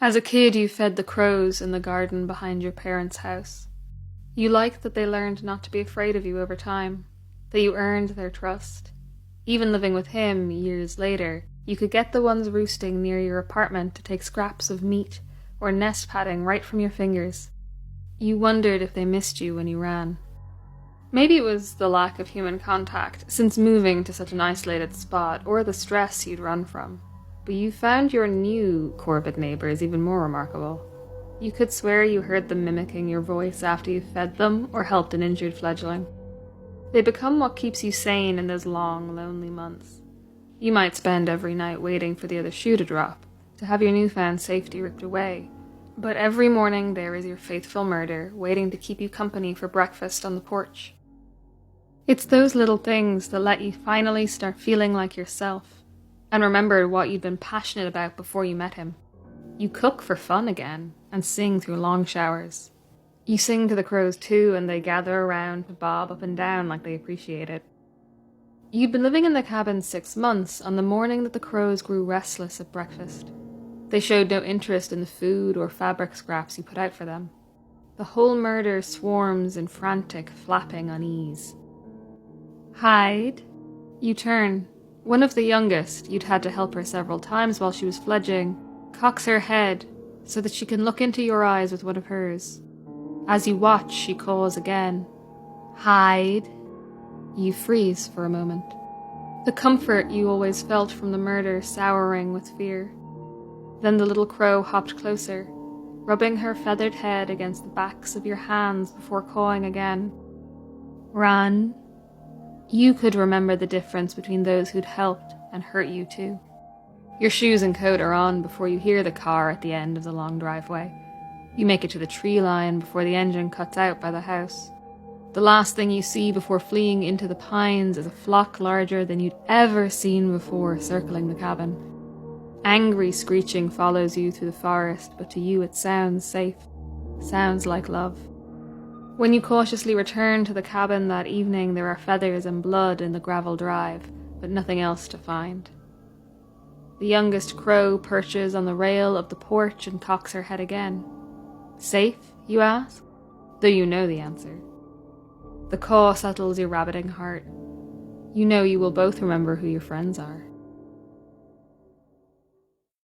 As a kid, you fed the crows in the garden behind your parents' house. You liked that they learned not to be afraid of you over time, that you earned their trust. Even living with him years later, you could get the ones roosting near your apartment to take scraps of meat or nest padding right from your fingers. You wondered if they missed you when you ran. Maybe it was the lack of human contact since moving to such an isolated spot, or the stress you'd run from. But you found your new Corbett neighbours even more remarkable. You could swear you heard them mimicking your voice after you fed them or helped an injured fledgling. They become what keeps you sane in those long, lonely months. You might spend every night waiting for the other shoe to drop, to have your newfound safety ripped away. But every morning there is your faithful murder, waiting to keep you company for breakfast on the porch. It's those little things that let you finally start feeling like yourself, and remember what you'd been passionate about before you met him. You cook for fun again, and sing through long showers. You sing to the crows too, and they gather around to bob up and down like they appreciate it. You'd been living in the cabin 6 months on the morning that the crows grew restless at breakfast. They showed no interest in the food or fabric scraps you put out for them. The whole murder swarms in frantic, flapping unease. Hide. You turn. One of the youngest, you'd had to help her several times while she was fledging, cocks her head so that she can look into your eyes with one of hers. As you watch, she calls again. Hide. You freeze for a moment. The comfort you always felt from the murder souring with fear. Then the little crow hopped closer, rubbing her feathered head against the backs of your hands before cawing again. Run. You could remember the difference between those who'd helped and hurt you too. Your shoes and coat are on before you hear the car at the end of the long driveway. You make it to the tree line before the engine cuts out by the house. The last thing you see before fleeing into the pines is a flock larger than you'd ever seen before circling the cabin. Angry screeching follows you through the forest, but to you it sounds safe, sounds like love. When you cautiously return to the cabin that evening, there are feathers and blood in the gravel drive, but nothing else to find. The youngest crow perches on the rail of the porch and cocks her head again. Safe, you ask? Though you know the answer. The caw settles your rabbiting heart. You know you will both remember who your friends are.